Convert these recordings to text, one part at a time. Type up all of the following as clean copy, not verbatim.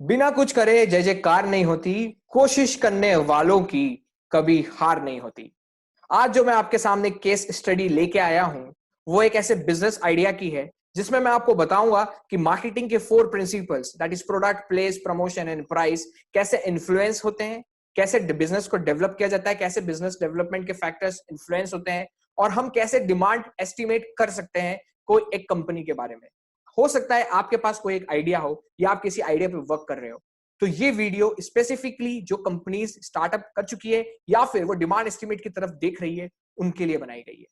बिना कुछ करे जय जयकार नहीं होती। कोशिश करने वालों की कभी हार नहीं होती। आज जो मैं आपके सामने केस स्टडी लेके आया हूं, वो एक ऐसे बिजनेस आइडिया की है जिसमें मैं आपको बताऊंगा कि मार्केटिंग के 4 principles, that is product, place, promotion and price, कैसे इन्फ्लुएंस होते हैं, कैसे बिजनेस को डेवलप किया जाता है, कैसे बिजनेस डेवलपमेंट के फैक्टर्स इन्फ्लुएंस होते हैं, और हम कैसे डिमांड एस्टिमेट कर सकते हैं कोई एक कंपनी के बारे में। हो सकता है आपके पास कोई एक आइडिया हो या आप किसी आइडिया पे वर्क कर रहे हो, तो ये वीडियो स्पेसिफिकली जो कंपनीज स्टार्टअप कर चुकी है या फिर वो डिमांड एस्टिमेट की तरफ देख रही है, उनके लिए बनाई गई है।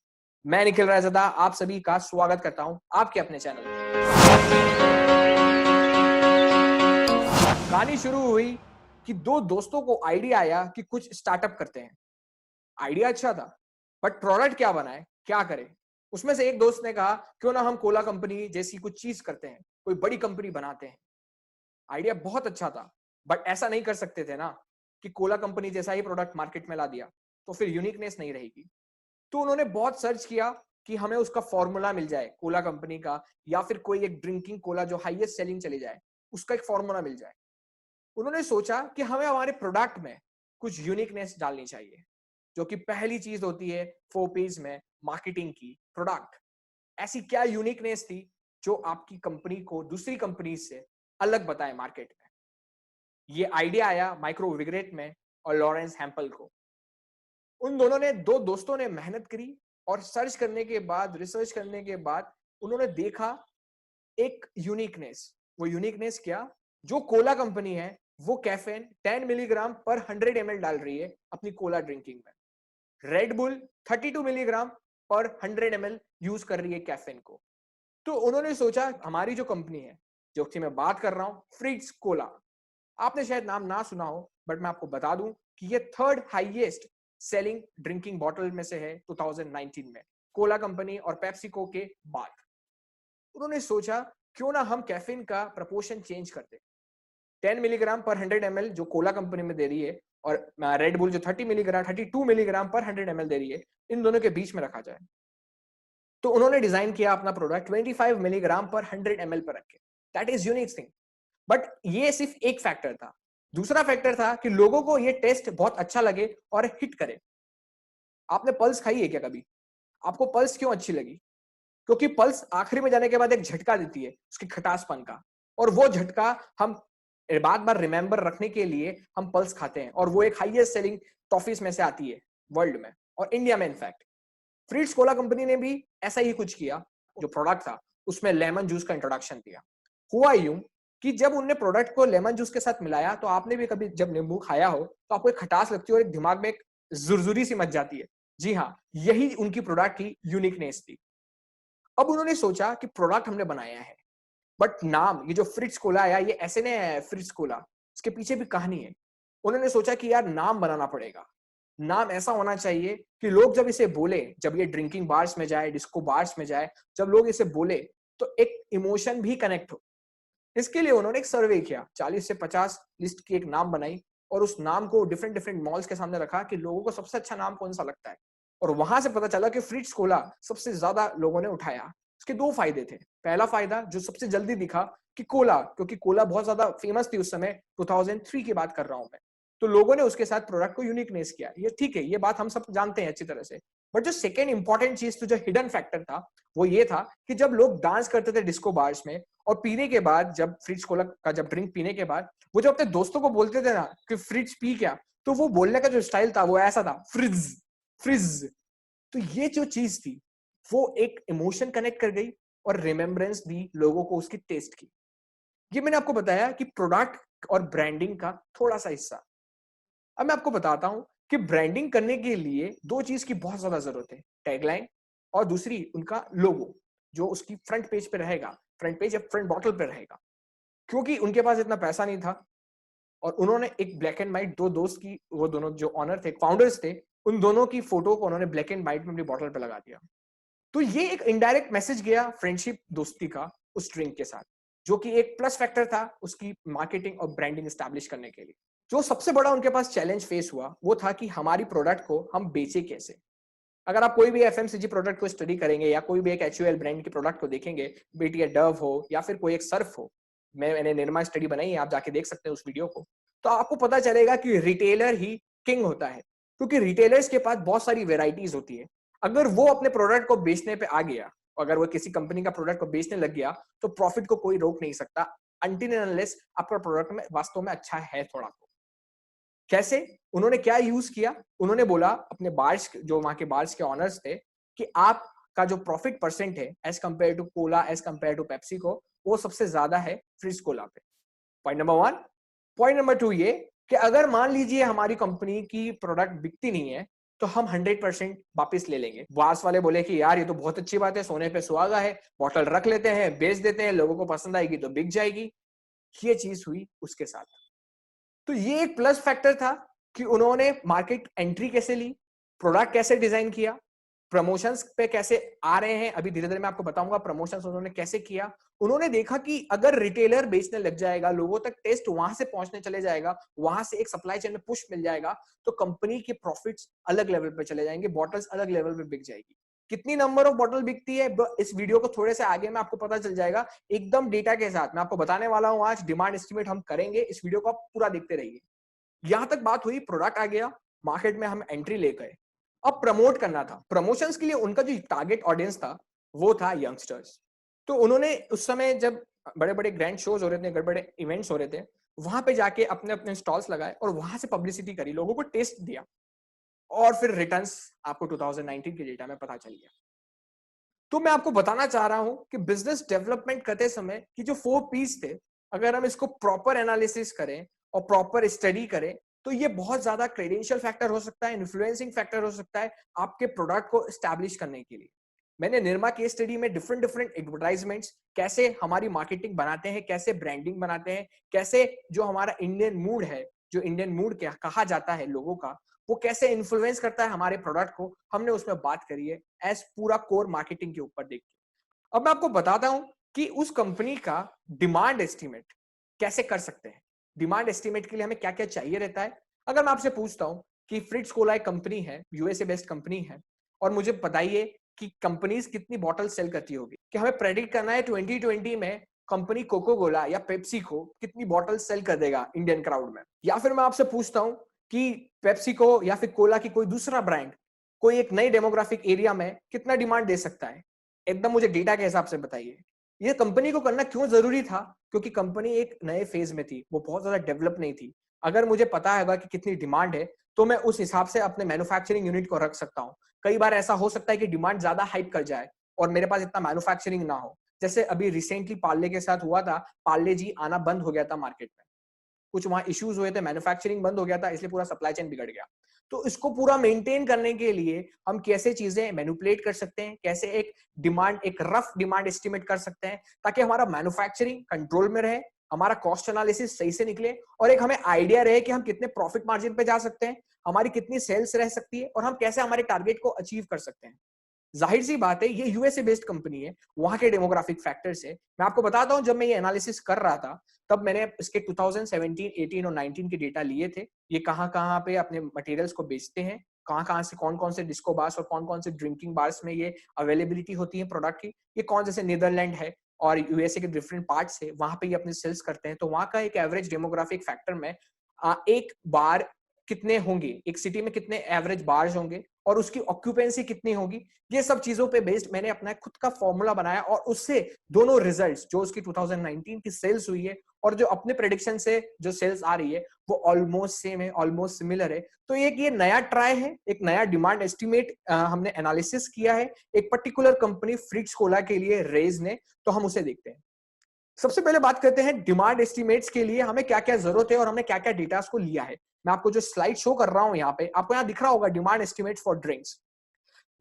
मैं निखिल रायज़दा आप सभी का स्वागत करता हूं आपके अपने चैनल में। कहानी शुरू हुई कि दो दोस्तों को आइडिया आया कि कुछ स्टार्टअप करते हैं। आइडिया अच्छा था, बट प्रोडक्ट क्या बनाए, क्या करें। उसमें से एक दोस्त ने कहा क्यों ना हम कोला कंपनी जैसी कुछ चीज करते हैं, कोई बड़ी कंपनी बनाते हैं। आइडिया बहुत अच्छा था, बट ऐसा नहीं कर सकते थे ना कि कोला कंपनी जैसा ही प्रोडक्ट मार्केट में ला दिया तो फिर यूनिकनेस नहीं रहेगी। तो उन्होंने बहुत सर्च किया कि हमें उसका फॉर्मूला मिल जाए कोला कंपनी का, या फिर कोई एक ड्रिंकिंग कोला जो हाईएस्ट सेलिंग चली जाए, उसका एक फॉर्मूला मिल जाए। उन्होंने सोचा कि हमें हमारे प्रोडक्ट में कुछ यूनिकनेस डालनी चाहिए, जो कि पहली चीज होती है 4 Ps में मार्केटिंग की। प्रोडक्ट, ऐसी क्या यूनिकनेस थी जो आपकी कंपनी को दूसरी कंपनी से अलग बताए मार्केट में। ये आइडिया आया माइक्रो विग्रेट में और लॉरेंस हैम्पल को। उन दोनों ने, दो दोस्तों ने मेहनत करी और सर्च करने के बाद, रिसर्च करने के बाद उन्होंने देखा एक यूनिकनेस। वो यूनिकनेस क्या, जो कोला कंपनी है वो कैफीन 10 मिलीग्राम पर 100 ml डाल रही है अपनी कोला ड्रिंकिंग में। रेड बुल 32 मिलीग्राम पर 100 ml यूज कर रही है कैफीन को। तो उन्होंने सोचा हमारी जो कंपनी है, जो कि मैं बात कर रहा हूं फ्रिट्ज कोला, आपने शायद नाम ना सुना हो, बट मैं आपको बता दूं कि ये third highest selling drinking bottle में से है 2019 में, कोला कंपनी और पेप्सिको के बाद। उन्होंने सोचा क्यों ना हम कैफीन का प्रपोर्शन चेंज कर दें। 10 मिलीग्राम पर 100 ml जो कोला कंपनी में दे रही है, और रेड बुल जो 32 मिलीग्राम पर 100 ml दे रही है, इन दोनों के बीच में रखा जाए। तो उन्होंने डिजाइन किया अपना प्रोडक्ट 25 मिलीग्राम पर 100 ml पर रखे। That is unique thing. But ये सिर्फ एक फैक्टर था। दूसरा फैक्टर था कि लोगों को ये टेस्ट बहुत अच्छा लगे और हिट करे। आपने पल्स खाई है क्या कभी? आपको पल्स क्यों अच्छी लगी? क्योंकि पल्स आखिरी में जाने के बाद एक झटका देती है उसकी खटासपन का, और वो झटका हम बार बार रिमेंबर रखने के लिए हम पल्स खाते हैं, और वो एक हाईएस्ट सेलिंग टॉफीज में से आती है वर्ल्ड में और इंडिया में। इनफैक्ट फ्रिट्स कोला कंपनी ने भी ऐसा ही कुछ किया। जो प्रोडक्ट था उसमें लेमन जूस का इंट्रोडक्शन दिया। हुआ यूं कि जब उनने प्रोडक्ट को लेमन जूस के साथ मिलाया, तो आपने भी कभी जब नींबू खाया हो तो आपको एक खटास लगती है और एक दिमाग में एक जुरजुरी सी मच जाती है। जी हाँ, यही उनकी प्रोडक्ट की यूनिकनेस थी। अब उन्होंने सोचा कि प्रोडक्ट हमने बनाया है, बट नाम, ये जो फ्रिट्ज कोला आया, ये ऐसे नहीं है फ्रिट्ज कोला, इसके पीछे भी कहानी है। उन्होंने सोचा कि यार नाम बनाना पड़ेगा। नाम ऐसा होना चाहिए कि लोग जब इसे बोले, जब ये ड्रिंकिंग बार्स में जाए, डिस्को बार्स में जाए, जब लोग इसे बोले तो एक इमोशन भी कनेक्ट हो। इसके लिए उन्होंने एक सर्वे किया, 40 से 50 लिस्ट की एक नाम बनाई, और उस नाम को डिफरेंट डिफरेंट मॉल्स के सामने रखा कि लोगों को सबसे अच्छा नाम कौन सा लगता है। और वहां से पता चला कि फ्रिट्ज कोला सबसे ज्यादा लोगों ने उठाया। उसके दो फायदे थे। पहला फायदा जो सबसे जल्दी दिखा कि कोला, क्योंकि कोला बहुत ज्यादा फेमस थी उस समय, 2003 की बात कर रहा हूं मैं, तो लोगों ने उसके साथ प्रोडक्ट को यूनिकनेस किया। ये ठीक है, ये बात हम सब जानते हैं अच्छी तरह से। बट जो सेकेंड इंपॉर्टेंट चीज थी, जो हिडन फैक्टर था, वो ये था कि जब लोग डांस करते थे डिस्को बार्स में, और पीने के बाद, जब फ्रिज कोला का जब ड्रिंक पीने के बाद वो जब अपने दोस्तों को बोलते थे ना कि फ्रिज पी क्या, तो वो बोलने का जो स्टाइल था वो ऐसा था, फ्रिज फ्रिज। तो ये जो चीज थी वो एक इमोशन कनेक्ट कर गई और रिमेम्बरेंस दी लोगों को उसकी टेस्ट की। ये मैंने आपको बताया कि प्रोडक्ट और ब्रांडिंग का थोड़ा सा हिस्सा। अब मैं आपको बताता हूं कि ब्रांडिंग करने के लिए दो चीज की बहुत ज्यादा जरूरत है, टैगलाइन और दूसरी उनका लोगो, जो उसकी फ्रंट पेज पे रहेगा, फ्रंट पेज या फ्रंट बॉटल पे रहेगा। क्योंकि उनके पास इतना पैसा नहीं था, और उन्होंने एक ब्लैक एंड व्हाइट, दो दोस्त की, वो दोनों जो ऑनर थे, फाउंडर्स थे, उन दोनों की फोटो को उन्होंने ब्लैक एंड व्हाइट में अपनी बॉटल पे लगा दिया। तो ये एक इनडायरेक्ट मैसेज गया फ्रेंडशिप, दोस्ती का उस ड्रिंक के साथ, जो कि एक प्लस फैक्टर था उसकी मार्केटिंग और ब्रांडिंग एस्टैब्लिश करने के लिए। जो सबसे बड़ा उनके पास चैलेंज फेस हुआ वो था कि हमारी प्रोडक्ट को हम बेचे कैसे। अगर आप कोई भी एफएमसीजी प्रोडक्ट को स्टडी करेंगे या कोई भी एक एचयूएल ब्रांड के प्रोडक्ट को देखेंगे, बेटी डव हो या फिर कोई एक सर्फ हो, मैंने निरमा स्टडी बनाई है, आप जाके देख सकते हैं उस वीडियो को, तो आपको पता चलेगा कि रिटेलर ही किंग होता है, क्योंकि रिटेलर्स के पास बहुत सारी वेराइटीज होती है। अगर वो अपने प्रोडक्ट को बेचने पे आ गया, अगर वो किसी कंपनी का प्रोडक्ट को बेचने लग गया, तो प्रॉफिट को कोई रोक नहीं सकता, अनटिल एंड अनलेस आपका प्रोडक्ट में वास्तव में अच्छा है थोड़ा तो। कैसे? उन्होंने क्या यूज किया? उन्होंने बोला अपने बार्स, जो वहां के बार्स के ऑनर्स थे, कि आपका जो प्रॉफिट परसेंट है as compare to cola, as compare to Pepsi को, वो सबसे ज्यादा है फ्रिज कोला पे। Point number 1। पॉइंट नंबर 2 ये कि अगर मान लीजिए हमारी कंपनी की प्रोडक्ट बिकती नहीं है, तो हम 100% वापस ले लेंगे। बार्स वाले बोले कि यार ये तो बहुत अच्छी बात है, सोने पे सुहागा है, बॉटल रख लेते हैं, बेच देते हैं, लोगों को पसंद आएगी तो बिक जाएगी। ये चीज हुई उसके साथ। तो ये एक प्लस फैक्टर था कि उन्होंने मार्केट एंट्री कैसे ली, प्रोडक्ट कैसे डिजाइन किया, प्रमोशंस पे कैसे आ रहे हैं, अभी धीरे धीरे मैं आपको बताऊंगा प्रमोशंस उन्होंने कैसे किया। उन्होंने देखा कि अगर रिटेलर बेचने लग जाएगा, लोगों तक टेस्ट वहां से पहुंचने चले जाएगा, वहां से एक सप्लाई चेन में पुश मिल जाएगा, तो कंपनी के प्रॉफिट्स अलग लेवल पे चले जाएंगे, बॉटल्स अलग लेवल पे बिक जाएगी। कितनी नंबर ऑफ बॉटल बिकती है इस वीडियो को थोड़े से आगे में आपको पता चल जाएगा, एकदम डेटा के साथ मैं आपको बताने वाला हूं। आज डिमांड एस्टिमेट हम करेंगे, इस वीडियो को आप पूरा देखते रहिए। यहां तक बात हुई, प्रोडक्ट आ गया, मार्केट में हम एंट्री ले गए, अब प्रमोट करना था। प्रमोशंस के लिए उनका जो टारगेट ऑडियंस था वो था यंगस्टर्स। तो उन्होंने उस समय जब बड़े बड़े ग्रैंड शोज हो रहे थे, बड़े बड़े इवेंट्स हो रहे थे, वहां पे जाके अपने अपने स्टॉल्स लगाए और वहां से पब्लिसिटी करी, लोगों को टेस्ट दिया, और फिर रिटर्न्स आपको 2019 के डेटा में पता चल गया। तो मैं आपको बताना चाह रहा हूं कि बिजनेस डेवलपमेंट करते समय कि जो 4 पीस थे, अगर हम इसको प्रॉपर एनालिसिस करें और प्रॉपर स्टडी करें, तो ये बहुत ज्यादा क्रेडेंशियल फैक्टर हो सकता है, इन्फ्लुएंसिंग फैक्टर हो सकता है आपके प्रोडक्ट को एस्टैब्लिश करने के लिए। मैंने निरमा केस स्टडी में डिफरेंट डिफरेंट एडवर्टाइजमेंट्स कैसे हमारी मार्केटिंग बनाते हैं, कैसे ब्रांडिंग बनाते हैं, कैसे जो हमारा इंडियन मूड है, जो इंडियन मूड क्या कहा जाता है लोगों का, वो कैसे इन्फ्लुएंस करता है हमारे प्रोडक्ट को, हमने उसमें बात करी है एज पूरा कोर मार्केटिंग के ऊपर देख के। अब मैं आपको बताता हूं कि उस कंपनी का डिमांड एस्टिमेट कैसे कर सकते हैं। डिमांड एस्टिमेट के लिए हमें क्या क्या चाहिए रहता है। अगर मैं आपसे पूछता हूं कि फ्रिट्ज कोला एक कंपनी है, यूएसए बेस्ड कंपनी है, और मुझे बताइए कि कंपनीज कितनी बॉटल सेल करती होगी, कि हमें प्रेडिक्ट करना है 2020 में कंपनी कोको कोला या पेप्सी को कितनी बॉटल सेल कर देगा इंडियन क्राउड में। या फिर मैं आपसे पूछता हूं कि पेप्सी को या फिर कोला की कोई दूसरा ब्रांड कोई एक नई डेमोग्राफिक एरिया में कितना डिमांड दे सकता है, एकदम मुझे डेटा के हिसाब से बताइए। ये कंपनी को करना क्यों जरूरी था? क्योंकि कंपनी एक नए फेज में थी, वो बहुत ज्यादा डेवलप नहीं थी। अगर मुझे पता है कि कितनी डिमांड है, तो मैं उस हिसाब से अपने मैन्युफैक्चरिंग यूनिट को रख सकता हूँ। कई बार ऐसा हो सकता है कि डिमांड ज्यादा हाइप कर जाए और मेरे पास इतना मैन्युफैक्चरिंग ना हो, जैसे अभी रिसेंटली पार्ले के साथ हुआ था। पार्ले जी आना बंद हो गया था मार्केट में, कुछ वहां इश्यूज हुए थे, मैन्युफैक्चरिंग बंद हो गया था, इसलिए पूरा सप्लाई चेन बिगड़ गया। तो इसको पूरा मेंटेन करने के लिए हम कैसे चीजें मैनिपुलेट कर सकते हैं, कैसे एक डिमांड, एक रफ डिमांड एस्टिमेट कर सकते हैं, ताकि हमारा मैन्युफैक्चरिंग कंट्रोल में रहे, हमारा कॉस्ट एनालिसिस सही से निकले, और एक हमें आइडिया रहे कि हम कितने प्रॉफिट मार्जिन पे जा सकते हैं, हमारी कितनी सेल्स रह सकती है, और हम कैसे हमारे टारगेट को अचीव कर सकते हैं। जाहिर सी बात है, ये यूएसए बेस्ड कंपनी है, वहां के डेमोग्राफिक फैक्टर्स है। मैं आपको बताता हूं, जब मैं ये एनालिसिस कर रहा था, तब मैंने इसके 2017, 18 और 19 के डेटा लिए थे। ये कहां कहां पे अपने मटेरियल्स को बेचते हैं, कहां कहां से कौन कौन से डिस्को बार्स और कौन कौन से ड्रिंकिंग बार्स में ये अवेलेबिलिटी होती है प्रोडक्ट की, ये कौन, जैसे नीदरलैंड है और यूएसए के डिफरेंट पार्ट्स है, वहां पे ये अपने सेल्स करते हैं। तो वहां का एक एवरेज डेमोग्राफिक फैक्टर में एक बार कितने होंगे, एक सिटी में कितने एवरेज बार्स होंगे और उसकी ऑक्यूपेंसी कितनी होगी, ये सब चीजों पे बेस्ड मैंने अपना खुद का फॉर्मूला बनाया, और उससे दोनों रिजल्ट्स, जो उसकी 2019 की सेल्स हुई है और जो अपने प्रेडिक्शन से जो सेल्स आ रही है, वो ऑलमोस्ट सेम है, ऑलमोस्ट सिमिलर है। तो एक ये नया ट्राई है, एक नया डिमांड एस्टिमेट हमने एनालिसिस किया है एक पर्टिकुलर कंपनी फ्रिट्ज कोला के लिए, रेज ने। तो हम उसे देखते हैं। सबसे पहले बात करते हैं डिमांड एस्टिमेट्स के लिए हमें क्या क्या जरूरत है और हमने क्या क्या डेटा को लिया है। मैं आपको जो स्लाइड शो कर रहा हूं यहाँ पे, आपको यहाँ दिख रहा होगा डिमांड एस्टिमेट फॉर ड्रिंक्स।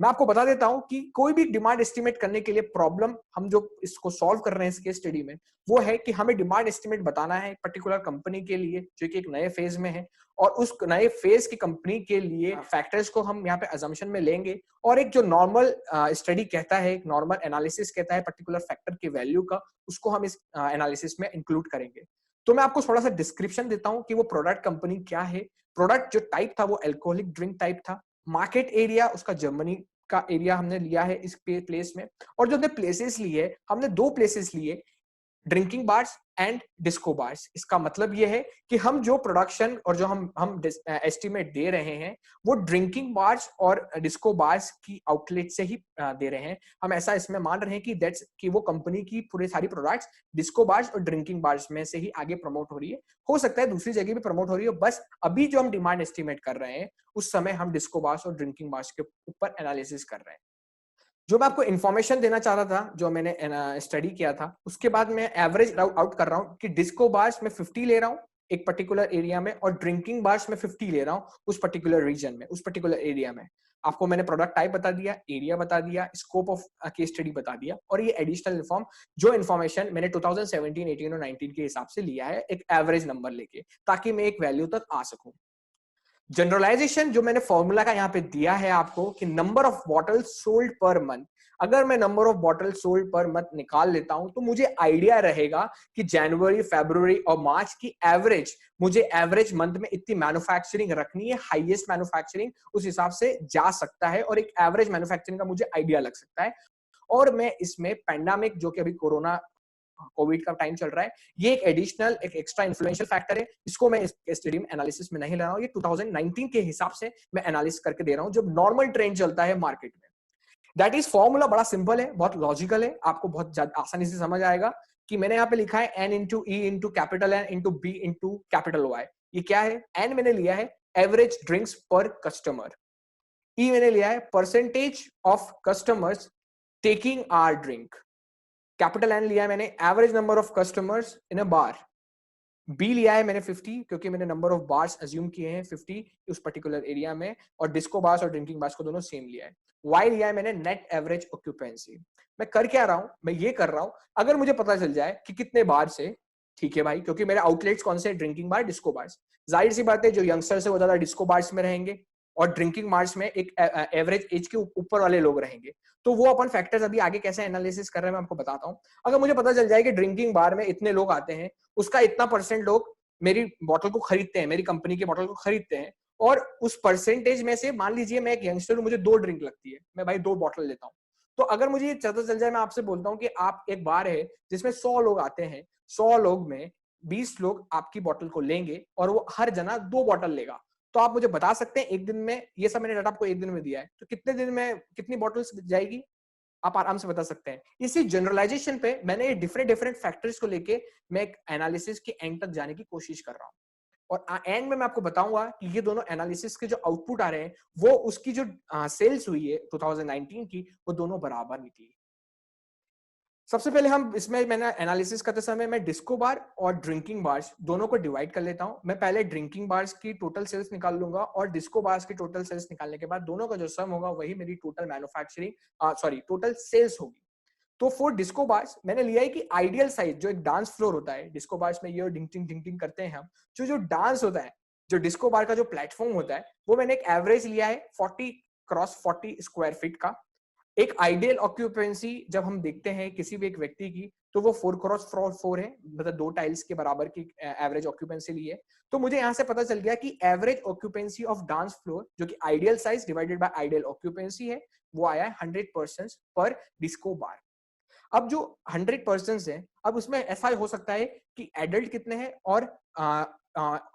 मैं आपको बता देता हूं कि कोई भी डिमांड एस्टिमेट करने के लिए प्रॉब्लम हम जो इसको सॉल्व कर रहे हैं इस केस स्टडी में, वो है कि हमें डिमांड एस्टिमेट बताना है पर्टिकुलर कंपनी के लिए जो कि एक नए फेज में है, और उस नए फेज की कंपनी के लिए फैक्टर्स को हम यहाँ पे अजम्पशन में लेंगे, और एक जो नॉर्मल स्टडी कहता है, एक नॉर्मल एनालिसिस कहता है पर्टिकुलर फैक्टर की वैल्यू का, उसको हम इस एनालिसिस में इंक्लूड करेंगे। तो मैं आपको थोड़ा सा डिस्क्रिप्शन देता हूँ कि वो प्रोडक्ट कंपनी क्या है। प्रोडक्ट जो टाइप था वो अल्कोहलिक ड्रिंक टाइप था। मार्केट एरिया उसका जर्मनी का एरिया हमने लिया है इस प्लेस में, और जो हमने प्लेसेस लिए, हमने 2 प्लेसेस लिए। Drinking bars and disco bars. इसका मतलब ये है कि हम जो प्रोडक्शन और जो हम एस्टिमेट दे रहे हैं वो ड्रिंकिंग बार्स और डिस्को बार्स की आउटलेट से ही दे रहे हैं। हम ऐसा इसमें मान रहे हैं कि दैट्स कि वो कंपनी की पूरी सारी प्रोडक्ट्स डिस्को बार्स और ड्रिंकिंग बार्स में से ही आगे प्रमोट हो रही है। हो सकता है दूसरी जगह भी प्रमोट हो रही है, बस अभी जो हम डिमांड एस्टिमेट कर रहे हैं उस समय हम डिस्को बार्स और ड्रिंकिंग बार्स के ऊपर एनालिसिस कर रहे हैं। जो मैं आपको इन्फॉर्मेशन देना चाह रहा था, जो मैंने स्टडी किया था, उसके बाद मैं एवरेज आउट कर रहा हूँ कि डिस्को बार्स में 50 ले रहा हूँ एक पर्टिकुलर एरिया में, और ड्रिंकिंग बार्स में 50 ले रहा हूँ उस पर्टिकुलर रीजन में, उस पर्टिकुलर एरिया में। आपको मैंने प्रोडक्ट टाइप बता दिया, एरिया बता दिया, स्कोप ऑफ केस स्टडी बता दिया, और ये एडिशनल जो इन्फॉर्मेशन मैंने 2017, 18 और 19 के हिसाब से लिया है एक एवरेज नंबर लेके, ताकि मैं एक वैल्यू तक आ सकूं। जनरलाइजेशन जो मैंने फॉर्मूला का यहाँ पे दिया है आपको कि number of bottle sold per month, अगर मैं number of bottle sold per month निकाल लेता हूं तो मुझे आइडिया रहेगा कि जनवरी, फरवरी और मार्च की एवरेज, मुझे एवरेज मंथ में इतनी मैन्युफैक्चरिंग रखनी है, हाईएस्ट मैन्युफैक्चरिंग उस हिसाब से जा सकता है, और एक एवरेज मैन्युफैक्चरिंग का मुझे आइडिया लग सकता है। और मैं इसमें पैंडेमिक, जो कि अभी कोरोना कोविड का टाइम चल रहा है, ये एक एडिशनल, एक एक्स्ट्रा इन्फ्लुएंशियल फैक्टर है, इसको मैं इस स्टेडियम एनालिसिस में नहीं ले रहा हूं। ये 2019 के हिसाब से मैं एनालिसिस करके दे रहा हूं, जब नॉर्मल ट्रेंड चलता है मार्केट में। दैट इज फॉर्मूला बड़ा सिंपल है, बहुत लॉजिकल है, आपको बहुत आसानी से समझ आएगा कि मैंने यहाँ पे लिखा है N into E into capital N into B into capital Y. ये क्या है? एन मैंने लिया है average drinks per customer, E मैंने लिया है percentage of customers taking our drink, capital N लिया है मैंने average number of customers in a bar, B लिया है मैंने 50 क्योंकि मैंने नंबर ऑफ बार्स अज्यूम किए हैं 50 उस पर्टिकुलर एरिया में, और डिस्को बार्स और ड्रिंकिंग बार्स को दोनों सेम लिया है। वाई लिया है मैंने नेट एवरेज ऑक्यूपेंसी। मैं कर क्या रहा हूं? मैं ये कर रहा हूं, अगर मुझे पता चल जाए कि कितने बार से, ठीक है भाई, क्योंकि मेरे आउटलेट्स कौन से? ड्रिंकिंग बार, डिस्को बार्स। जाहिर सी बात है जो यंगस्टर्स है वो ज्यादा डिस्को बार्स में रहेंगे, और ड्रिंकिंग बार्स में एक एवरेज एज के ऊपर वाले लोग रहेंगे। तो वो अपन फैक्टर्स अभी आगे कैसे एनालिसिस कर रहे हैं मैं आपको बताता हूं। अगर मुझे पता चल जाए कि ड्रिंकिंग बार में इतने लोग आते हैं, उसका इतना परसेंट लोग मेरी बॉटल को खरीदते हैं, मेरी कंपनी की बॉटल को खरीदते हैं, और उस परसेंटेज में से मान लीजिए मैं एक यंगस्टर हूं, मुझे 2 ड्रिंक लगती है, मैं भाई 2 बॉटल लेता हूं। तो अगर मुझे ये पता चल जाए, मैं आपसे बोलता हूं कि आप एक बार है जिसमें 100 लोग आते हैं, 100 लोग में 20 लोग आपकी बॉटल को लेंगे और वो हर जना 2 बॉटल लेगा, तो आप मुझे बता सकते हैं एक दिन में, ये सब मैंने डाटा आपको एक दिन में दिया है, तो कितने दिन में कितनी बॉटल्स जाएगी? आप आराम से बता सकते हैं। इसी जनरलाइजेशन पे मैंने ये डिफरेंट डिफरेंट फैक्टर्स को लेके मैं एक एनालिसिस के एंड तक जाने की कोशिश कर रहा हूं, और एंड में मैं आपको बताऊंगा कि ये दोनों एनालिसिस के जो आउटपुट आ रहे हैं, वो उसकी जो सेल्स हुई है 2019 की, वो दोनों बराबर निकली। सबसे पहले हम इसमें, मैंने एनालिसिस करते समय मैं डिस्को बार और ड्रिंकिंग बार्स दोनों को डिवाइड कर लेता हूं। मैं पहले ड्रिंकिंग बार्स की टोटल सेल्स निकाल लूंगा, और डिस्को बार्स की टोटल सेल्स निकालने के बाद दोनों का जो सम होगा वही मेरी total manufacturing sorry total sales होगी। तो फॉर डिस्को बार्स मैंने लिया है कि आइडियल साइज, जो एक डांस फ्लोर होता है डिस्को बार्स में, ये ढिंग ढिंग करते हैं हम, जो जो डांस होता है, जो डिस्को बार का जो प्लेटफॉर्म होता है, वो मैंने एक एवरेज लिया है 40 क्रॉस 40 स्क्वायर फीट का। एक आइडियल ऑक्यूपेंसी जब हम देखते हैं किसी भी एक व्यक्ति की, तो वो 4 क्रॉस 4 है, मतलब 2 टाइल्स के बराबर की एवरेज ऑक्यूपेंसी ली है। तो मुझे यहां से पता चल गया कि average occupancy of dance floor, जो कि ideal size divided by ideal occupancy है, वो आया है 100% पर डिस्को बार। अब जो 100% है, अब उसमें ऐसा हो सकता है कि एडल्ट कितने हैं और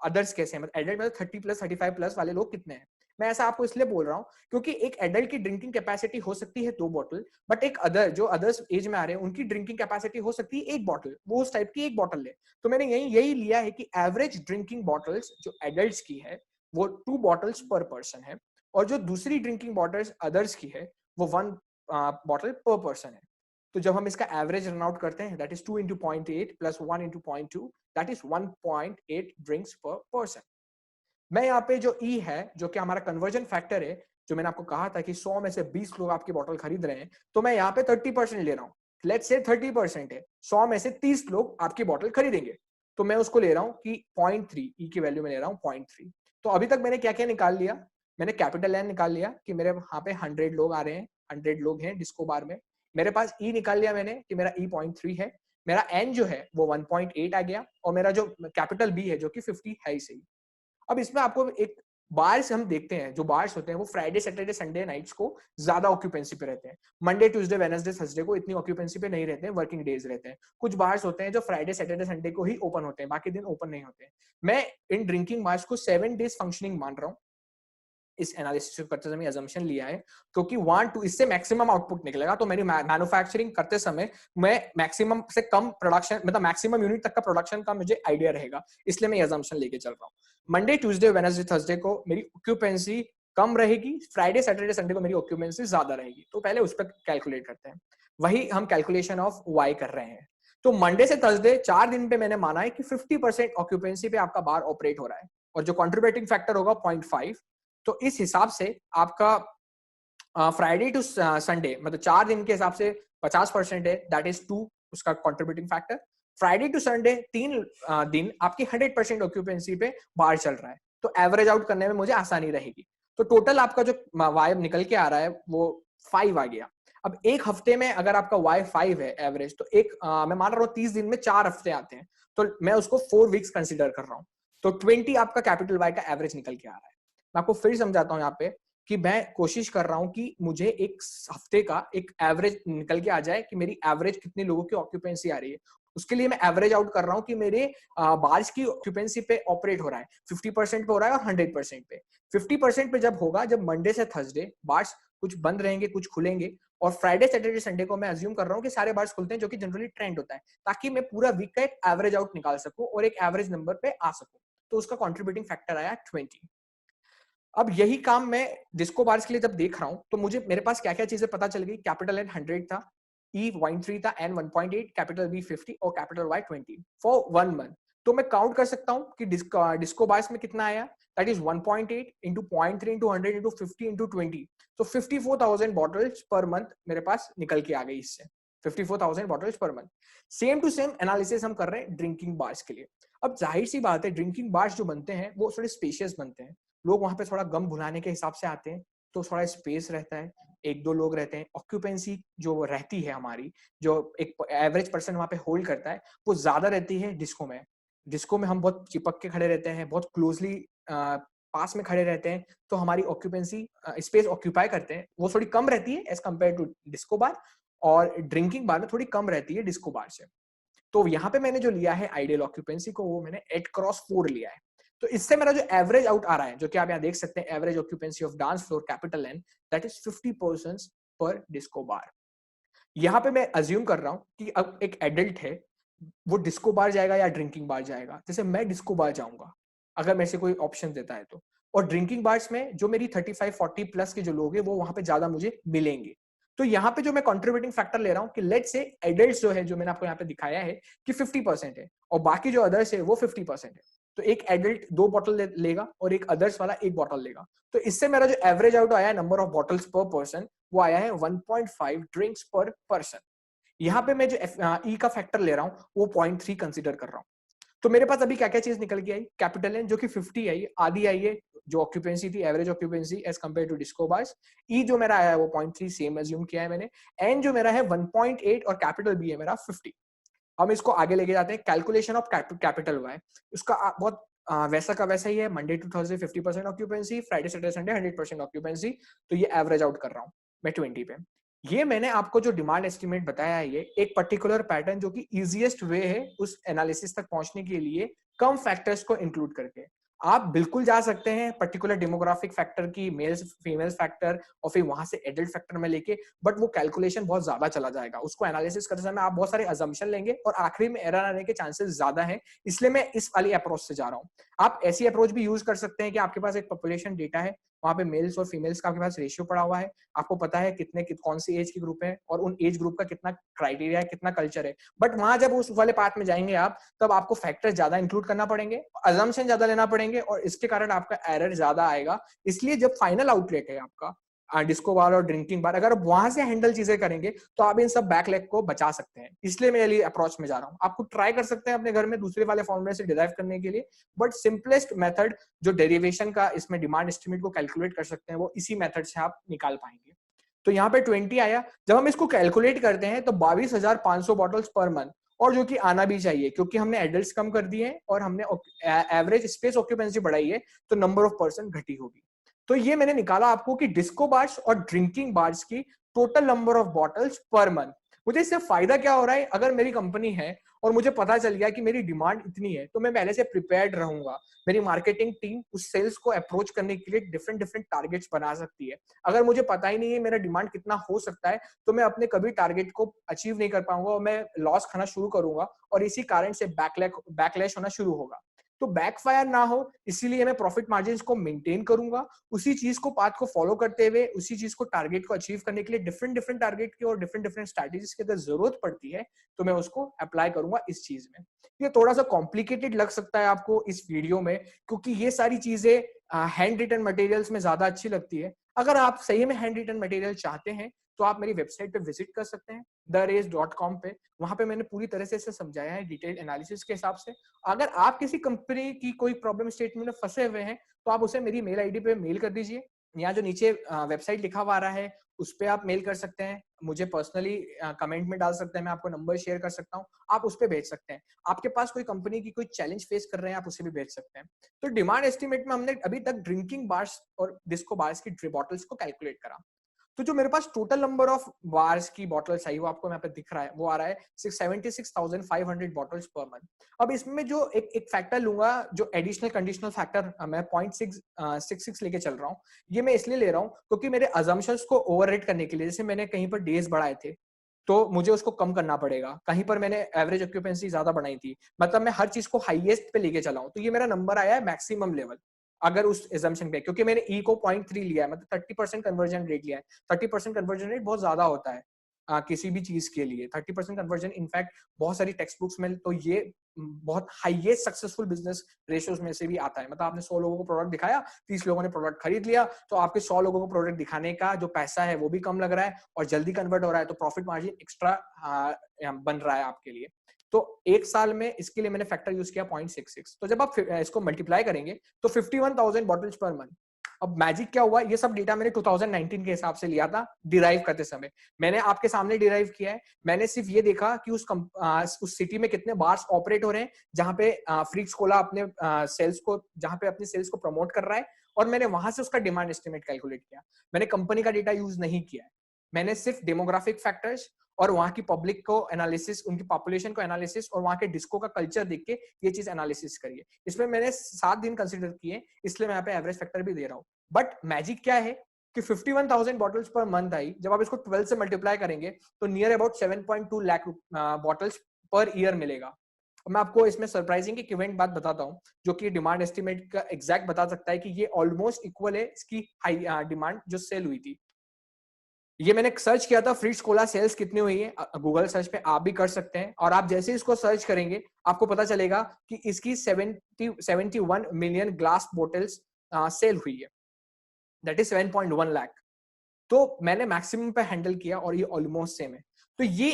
अदर्स कैसे हैं, मतलब एडल्ट मतलब 30 प्लस 35 प्लस वाले लोग कितने हैं। मैं ऐसा आपको इसलिए बोल रहा हूँ क्योंकि एक एडल्ट की ड्रिंकिंग कैपेसिटी हो सकती है 2 बॉटल, बट एक अदर, जो अदर्स एज में आ रहे हैं, उनकी ड्रिंकिंग कैपेसिटी हो सकती है 1 बॉटल, वो उस टाइप की 1 बॉटल ले। तो मैंने यही लिया है कि एवरेज ड्रिंकिंग बॉटल्स जो एडल्ट्स की है वो 2 बॉटल्स पर पर्सन है, और जो दूसरी ड्रिंकिंग बॉटल्स अदर्स की है वो 1 बॉटल पर पर्सन है। तो जब हम इसका एवरेज रन आउट करते हैं, that is 2 into 0.8 plus 1 into 0.2, that is 1.8 drinks पर पर्सन। मैं यहाँ पे जो ई है, जो कि हमारा कन्वर्जन फैक्टर है, जो मैंने आपको कहा था कि 100 में से 20 लोग आपकी बॉटल खरीद रहे हैं, तो मैं यहाँ पे 30% ले रहा हूँ। लेट्स से 30% है, 100 में से 30 लोग आपकी बॉटल खरीदेंगे, तो मैं उसको ले रहा हूँ कि 0.3 ई की वैल्यू में ले रहा हूँ 0.3। तो अभी तक मैंने क्या क्या निकाल लिया? मैंने कैपिटल एन निकाल लिया कि मेरे यहाँ पे 100 लोग आ रहे हैं, 100 लोग हैं डिस्को बार में। मेरे पास ई निकाल लिया मैंने कि मेरा ई 0.3 है, मेरा एन जो है वो 1.8 आ गया, और मेरा जो कैपिटल बी है जो कि 50 है ही सही। अब इसमें आपको एक बार्स हम देखते हैं, जो बार्स होते हैं वो फ्राइडे सैटरडे संडे नाइट्स को ज्यादा ऑक्यूपेंसी पे रहते हैं, मंडे ट्यूसडे वेडनेसडे थर्सडे को इतनी ऑक्यूपेंसी पे नहीं रहते हैं, वर्किंग डेज रहते हैं। कुछ बार्स होते हैं जो फ्राइडे सैटरडे संडे को ही ओपन होते हैं, बाकी दिन ओपन नहीं होते हैं। मैं इन ड्रिंकिंग बार्स को 7 डेज फंक्शनिंग मान रहा हूँ इस एनालिसिस करते समय अजम्पशन लिया है, क्योंकि 1-2 इससे मैक्सिमम आउटपुट निकलेगा। तो मेरी मैन्युफैक्चरिंग करते समय मैं मैक्सिमम से कम प्रोडक्शन, मतलब मैक्सिमम यूनिट तक का प्रोडक्शन का मुझे आइडिया रहेगा, इसलिए मैं ये अजम्पशन लेके चल रहा हूँ। मंडे ट्यूसडे वेडनेसडे थर्सडे को मेरी ऑक्यूपेंसी कम रहेगी, फ्राइडे सैटरडे संडे को मेरी ऑक्यूपेंसी ज्यादा रहेगी। तो पहले उस पर कैलकुलेट करते हैं, वही हम कैलकुलेशन ऑफ वाई कर रहे हैं। तो मंडे से थर्सडे 4 दिन पे मैंने माना है कि 50% ऑक्यूपेंसी पे आपका बार ऑपरेट हो रहा है, और जो कंट्रीब्यूटिंग फैक्टर होगा 0.5। तो इस हिसाब से आपका फ्राइडे टू संडे मतलब 4 दिन के हिसाब से 50% है, दैट इज 2 उसका contributing factor. Friday to Sunday 3 दिन आपकी 100% ऑक्यूपेंसी पे बाहर चल रहा है, तो एवरेज आउट करने में मुझे आसानी रहेगी। तो टोटल आपका जो वाई निकल के आ रहा है वो 5 आ गया। अब एक हफ्ते में अगर आपका वाई 5 है एवरेज, तो एक मैं मान रहा हूँ 30 दिन में 4 हफ्ते आते हैं, तो मैं उसको 4 वीक्स कंसिडर कर रहा हूँ। तो 20 आपका कैपिटल वाई का एवरेज निकल के आ रहा है। मैं आपको फिर समझाता हूँ यहाँ पे कि मैं कोशिश कर रहा हूँ कि मुझे एक हफ्ते का एक एवरेज निकल के आ जाए कि मेरी एवरेज कितने लोगों की ऑक्यूपेंसी आ रही है। उसके लिए मैं एवरेज आउट कर रहा हूँ कि मेरे बार्स की ऑक्यूपेंसी पे ऑपरेट हो रहा है, 50% पे हो रहा है और 100% पे। 50% पे जब होगा, जब मंडे से थर्सडे बार्स कुछ बंद रहेंगे कुछ खुलेंगे, और फ्राइडे सैटरडे संडे को मैं अज्यूम कर रहा हूँ कि सारे बार्स खुलते हैं, जो कि जनरली ट्रेंड होता है, ताकि मैं पूरा वीक का एक एवरेज आउट निकाल सकूं और एक एवरेज नंबर पे आ सकूं। तो उसका कॉन्ट्रीब्यूटिंग फैक्टर आया 20। अब यही काम मैं डिस्को बार्स के लिए जब देख रहा हूं, तो मुझे मेरे पास क्या क्या चीजें पता चल गई। कैपिटल एन 100 था, ई 0.3 था, एन 1.8, कैपिटल बी 50 और कैपिटल वाई 20 फॉर 1 मंथ। तो मैं काउंट कर सकता हूं कि डिस्को बार्स में कितना आया, that is 1.8 into 0.3 into 100 into 50 into 20। तो 54,000 बॉटल्स पर मंथ मेरे पास निकल के आ गई इससे, 54,000 bottles per month. Same to same analysis हम कर रहे हैं ड्रिंकिंग बार्स के लिए। अब जाहिर सी बात है, ड्रिंकिंग बार्स जो बनते हैं वो थोड़े स्पेशियस बनते हैं, लोग वहां पे थोड़ा गम भुलाने के हिसाब से आते हैं, तो थोड़ा स्पेस रहता है, 1-2 लोग रहते हैं, ऑक्यूपेंसी जो रहती है हमारी, जो एक एवरेज पर्सन वहां पे होल्ड करता है, वो ज्यादा रहती है डिस्को में। डिस्को में हम बहुत चिपक के खड़े रहते हैं, बहुत क्लोजली पास में खड़े रहते हैं, तो हमारी ऑक्यूपेंसी स्पेस ऑक्यूपाई करते हैं, वो थोड़ी कम रहती है as compare to disco bar, और ड्रिंकिंग बार में थोड़ी कम रहती है डिस्को बार से। तो यहाँ पे मैंने जो लिया है आइडियल ऑक्यूपेंसी को, वो मैंने 8x4 लिया है। तो इससे मेरा जो एवरेज आउट आ रहा है, जो कि आप यहाँ देख सकते हैं, average occupancy of dance floor capital N, that is 50% per disco bar. यहाँ पे मैं अज्यूम कर रहा हूँ कि अब एक एडल्ट है, वो डिस्को बार जाएगा या ड्रिंकिंग बार जाएगा। जैसे मैं डिस्को बार जाऊंगा अगर मेरे से कोई ऑप्शन देता है तो, और ड्रिंकिंग बार्स में जो मेरी 35-40 प्लस के जो लोग हैं वो वहां पे ज्यादा मुझे मिलेंगे। तो यहाँ पे जो मैं कंट्रीब्यूटिंग फैक्टर ले रहा हूँ कि लेट से एडल्ट जो है, जो मैंने आपको यहाँ पे दिखाया है कि 50% है, और बाकी जो अदर्स है वो 50% है। तो एक एडल्ट 2 बॉटल लेगा और एक अदर्स वाला 1 बॉटल लेगा। तो इससे मेरा जो एवरेज आउट आया है number of bottles per person, वो आया है 1.5 ड्रिंक्स पर पर्सन। यहाँ पे मैं जो ई का फैक्टर ले रहा हूँ वो 0.3 कंसिडर कर रहा हूँ। तो मेरे पास अभी क्या क्या चीज निकल के आई, कैपिटल एन जो कि 50 आई, आधी आई है जो ऑक्यूपेंसी थी, average occupancy as compare to disco bars. ई जो मेरा आया है वो 0.3 सेम अज्यूम किया है मैंने। एन जो मेरा है 1.8 और कैपिटल बी है मेरा 50। हम इसको आगे लेके जाते हैं, कैलकुलेशन ऑफ कैपिटल वाई। उसका बहुत वैसा का वैसा ही है, Monday to Thursday 50% occupancy, Friday Saturday Sunday 100% occupancy. तो ये एवरेज आउट कर रहा हूँ मैं 20 पे। ये मैंने आपको जो डिमांड एस्टिमेट बताया है, ये एक पर्टिकुलर पैटर्न जो कि इजीएस्ट वे है उस एनालिसिस तक पहुंचने के लिए, कम फैक्टर्स को इंक्लूड करके। आप बिल्कुल जा सकते हैं पर्टिकुलर डेमोग्राफिक फैक्टर की, मेल्स फीमेल्स फैक्टर, और फिर वहां से एडल्ट फैक्टर में लेके, बट वो कैलकुलेशन बहुत ज्यादा चला जाएगा। उसको एनालिसिस करते समय आप बहुत सारे अजम्पशन लेंगे और आखिरी में एरर आने के चांसेस ज्यादा हैं। इसलिए मैं इस वाली अप्रोच से जा रहा हूँ। आप ऐसी अप्रोच भी यूज कर सकते हैं कि आपके पास एक पॉपुलेशन डेटा है, वहां पे मेल्स और फीमेल्स का आपके पास रेशियो पड़ा हुआ है, आपको पता है कौन सी एज की ग्रुप है और उन एज ग्रुप का कितना क्राइटेरिया है, कितना कल्चर है। बट वहां जब उस वाले पार्ट में जाएंगे आप, तब आपको फैक्टर ज्यादा इंक्लूड करना पड़ेंगे, अजम्पशन ज्यादा लेना पड़ेंगे, और इसके कारण आपका एरर ज्यादा आएगा। इसलिए जब फाइनल आउटलेट है आपका डिस्को बार और ड्रिंकिंग बार, अगर आप वहां से हैंडल चीजें करेंगे तो आप इन सब बैकलैग को बचा सकते हैं। इसलिए मैं ये अप्रोच में जा रहा हूँ। आपको ट्राई कर सकते हैं अपने घर में दूसरे वाले फॉर्मूले से डिराइव करने के लिए, बट सिंपलेस्ट मेथड जो डेरिवेशन का इसमें डिमांड एस्टिमेट को कैलकुलेट कर सकते हैं, वो इसी मेथड से आप निकाल पाएंगे। तो यहाँ पे 20 आया। जब हम इसको कैलकुलेट करते हैं तो 22,500 बॉटल्स पर मंथ, और जो कि आना भी चाहिए, क्योंकि हमने एडल्ट्स कम कर दिए हैं और हमने एवरेज स्पेस ऑक्यूपेंसी बढ़ाई है, तो नंबर ऑफ पर्सन घटी होगी। तो ये मैंने निकाला आपको कि डिस्को बार्स और ड्रिंकिंग बार्स की total number of bottles per month. मुझे इससे फायदा क्या हो रहा है, अगर मेरी कंपनी है और मुझे पता चल गया कि मेरी डिमांड इतनी है, तो मैं पहले से प्रिपेयर्ड रहूंगा। मेरी मार्केटिंग टीम उस सेल्स को अप्रोच करने के लिए डिफरेंट डिफरेंट टारगेट्स बना सकती है। अगर मुझे पता ही नहीं है मेरा डिमांड कितना हो सकता है, तो मैं अपने कभी टारगेट को अचीव नहीं कर पाऊंगा और मैं लॉस खाना शुरू करूंगा, और इसी कारण से बैकलैश होना शुरू होगा। तो बैकफायर ना हो, इसीलिए मैं प्रॉफिट मार्जिन को मेंटेन करूंगा। उसी चीज को, पाथ को फॉलो करते हुए, उसी चीज को, टारगेट को अचीव करने के लिए डिफरेंट डिफरेंट टारगेट की और डिफरेंट डिफरेंट स्ट्रैटेजीज की अगर जरूरत पड़ती है, तो मैं उसको अप्लाई करूंगा इस चीज में। ये थोड़ा सा कॉम्प्लिकेटेड लग सकता है आपको इस वीडियो में, क्योंकि ये सारी चीजें हैंड रिटन मटेरियल्स में ज्यादा अच्छी लगती है। अगर आप सही में हैंड रिटन मटेरियल चाहते हैं, तो आप मेरी वेबसाइट पे विजिट कर सकते हैं, theRace.com पे। वहां पे मैंने पूरी तरह से इसे समझाया है डिटेल एनालिसिस के हिसाब से। अगर आप किसी कंपनी की कोई प्रॉब्लम स्टेटमेंट में फंसे हुए हैं, तो आप उसे मेरी मेल आईडी पे मेल कर दीजिए। यहाँ जो नीचे वेबसाइट लिखा हुआ आ रहा है, उस पर आप मेल कर सकते हैं, मुझे पर्सनली कमेंट में डाल सकते हैं, मैं आपको नंबर शेयर कर सकता हूँ, आप उस पर भेज सकते हैं। आपके पास कोई कंपनी की कोई चैलेंज फेस कर रहे हैं, आप उसे भी भेज सकते हैं। तो डिमांड एस्टिमेट में हमने अभी तक ड्रिंकिंग बार्स और डिस्को बार्स की बॉटल्स को कैलकुलेट करा। तो जो मेरे पास टोटल नंबर ऑफ बार्स की बॉटल्स आई, वो आपको यहाँ पे दिख रहा है, वो आ रहा है 76,500 बॉटल्स पर मंथ। अब इसमें जो एक फैक्टर लूंगा, जो एडिशनल कंडीशनल फैक्टर मैं 0.666 लेके चल रहा हूँ। ये मैं इसलिए ले रहा हूँ क्योंकि मेरे अजम्पशंस को ओवररेट करने के लिए, जैसे मैंने कहीं पर डेज बढ़ाए थे, तो मुझे उसको कम करना पड़ेगा। कहीं पर मैंने एवरेज ऑक्यूपेंसी ज्यादा बढ़ाई थी, मतलब मैं हर चीज को हाईएस्ट पे लेके चला हूं, तो ये मेरा नंबर आया है मैक्सिमम लेवल। अगर उस एजम्पशन पे, क्योंकि मैंने ई को 0.3 लिया है, मतलब 30% कन्वर्जन रेट लिया है। 30% कन्वर्जन रेट बहुत ज्यादा होता है किसी भी चीज के लिए। 30% कन्वर्जन इनफैक्ट बहुत सारी टेक्स्ट बुक्स में तो ये बहुत हाईएस्ट सक्सेसफुल बिजनेस रेशियोज में से भी आता है। मतलब आपने 100 लोगों को प्रोडक्ट दिखाया, 30 लोगों ने प्रोडक्ट खरीद लिया, तो आपके 100 लोगों को प्रोडक्ट दिखाने का जो पैसा है वो भी कम लग रहा है और जल्दी कन्वर्ट हो रहा है, तो प्रॉफिट मार्जिन एक्स्ट्रा बन रहा है आपके लिए। तो एक साल में इसके लिए मैंने फैक्टर यूज किया 0.66। तो जब आप इसको मल्टीप्लाई करेंगे तो 51,000 बॉटल्स पर मंथ। अब मैजिक क्या हुआ, ये सब डेटा मैंने 2019 के हिसाब से लिया था डिराइव करते समय। मैंने आपके सामने डिराइव किया है। मैंने सिर्फ ये देखा कि उस सिटी में कितने बार्स ऑपरेट हो रहे हैं जहां पे फ्रीक्स कोला अपने सेल्स को, जहां पे अपने सेल्स को प्रमोट कर रहा है, और मैंने वहां से उसका डिमांड एस्टिमेट कैलकुलेट किया। मैंने कंपनी का डेटा यूज नहीं किया है। मैंने सिर्फ डेमोग्राफिक फैक्टर्स और वहां की पब्लिक को एनालिसिस, उनकी पॉपुलेशन को एनालिसिस और वहां के डिस्को का कल्चर देख के ये चीज एनालिसिस करी है। इसमें मैंने 7 दिन कंसिडर किए, इसलिए मैं यहाँ पे एवरेज फैक्टर भी दे रहा हूँ। बट मैजिक क्या है कि 51,000 बॉटल्स पर मंथ आई, जब आप इसको 12 से मल्टीप्लाई करेंगे तो near about 7.2 lakh bottles per year मिलेगा। मैं आपको इसमें सरप्राइजिंग एक इवेंट बात बताता हूँ, जो कि डिमांड एस्टिमेट का एग्जैक्ट बता सकता है कि ये ऑलमोस्ट इक्वल है इसकी हाई डिमांड जो सेल हुई थी। ये मैंने सर्च किया था, फ्रिट्स कोला सेल्स कितनी हुई है, गूगल सर्च पे आप भी कर सकते हैं। और आप जैसे इसको सर्च करेंगे, आपको पता चलेगा कि इसकी 71 मिलियन ग्लास बोटल्स सेल हुई है, दैट इज 7.1 लाख। तो मैंने मैक्सिमम पे हैंडल किया और ये ऑलमोस्ट सेम है। तो ये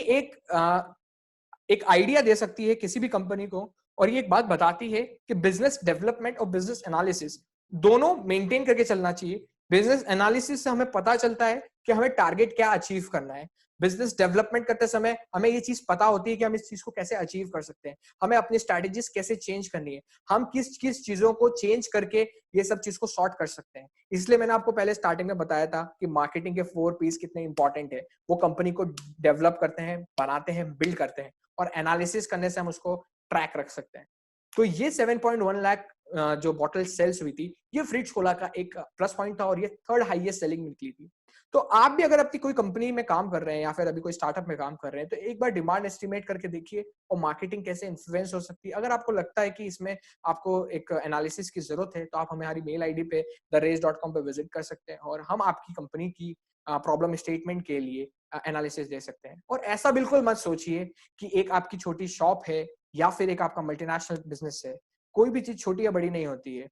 एक आइडिया दे सकती है किसी भी कंपनी को, और ये एक बात बताती है कि बिजनेस डेवलपमेंट और बिजनेस एनालिसिस दोनों मेंटेन करके चलना चाहिए। बिजनेस एनालिसिस से हमें पता चलता है कि हमें टारगेट क्या अचीव करना है। बिजनेस डेवलपमेंट करते समय हमें ये चीज पता होती है कि हम इस चीज को कैसे अचीव कर सकते हैं, हमें अपनी स्ट्रैटेजीज कैसे चेंज करनी है, हम किस किस चीजों को चेंज करके ये सब चीज को सॉर्ट कर सकते हैं। इसलिए मैंने आपको पहले स्टार्टिंग में बताया था कि मार्केटिंग के 4 पीस कितने इंपॉर्टेंट है। वो कंपनी को डेवलप करते हैं, बनाते हैं, बिल्ड करते हैं, और एनालिसिस करने से हम उसको ट्रैक रख सकते हैं। तो ये 7.1 लाख जो बॉटल सेल्स हुई थी, ये फ्रिट्स कोला का एक प्लस पॉइंट था, और ये थर्ड हाईएस्ट सेलिंग निकली थी। तो आप भी अगर अपनी कोई कंपनी में काम कर रहे हैं या फिर अभी कोई स्टार्टअप में काम कर रहे हैं, तो एक बार डिमांड एस्टिमेट करके देखिए और मार्केटिंग कैसे इन्फ्लुएंस हो सकती है। अगर आपको लगता है कि इसमें आपको एक एनालिसिस की जरूरत है, तो आप हमारी मेल आईडी पे theRace.com पे विजिट कर सकते हैं और हम आपकी कंपनी की प्रॉब्लम स्टेटमेंट के लिए एनालिसिस दे सकते हैं। और ऐसा बिल्कुल मत सोचिए कि एक आपकी छोटी शॉप है या फिर एक आपका मल्टीनेशनल बिजनेस है, कोई भी चीज छोटी या बड़ी नहीं होती है।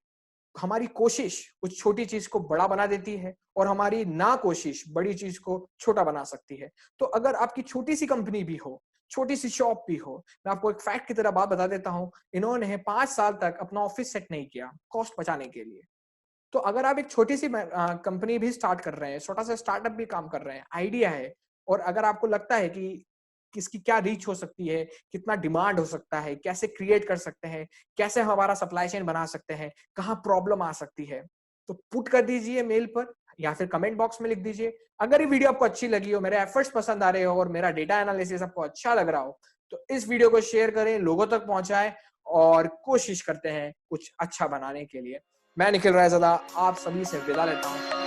हमारी कोशिश उस छोटी चीज को बड़ा बना देती है और हमारी ना कोशिश बड़ी चीज को छोटा बना सकती है। तो अगर आपकी छोटी सी कंपनी भी हो, छोटी सी शॉप भी हो, मैं आपको एक फैक्ट की तरह बात बता देता हूं, इन्होंने 5 साल तक अपना ऑफिस सेट नहीं किया कॉस्ट बचाने के लिए। तो अगर आप एक छोटी सी कंपनी भी स्टार्ट कर रहे हैं, छोटा सा स्टार्टअप भी काम कर रहे हैं, आइडिया है, और अगर आपको लगता है कि किसकी क्या रीच हो सकती है, कितना डिमांड हो सकता है, कैसे क्रिएट कर सकते हैं, कैसे हमारा सप्लाई चेन बना सकते हैं, कहाँ प्रॉब्लम आ सकती है। तो पुट कर दीजिए मेल पर या फिर कमेंट बॉक्स में लिख दीजिए। अगर ये वीडियो आपको अच्छी लगी हो, मेरे एफर्ट्स पसंद आ रहे हो और मेरा डेटा एनालिसिस आपको अच्छा लग रहा हो, तो इस वीडियो को शेयर करें, लोगों तक पहुंचाएं और कोशिश करते हैं कुछ अच्छा बनाने के लिए। मैं निखिल रायज़ादा आप सभी से विदा लेता हूं।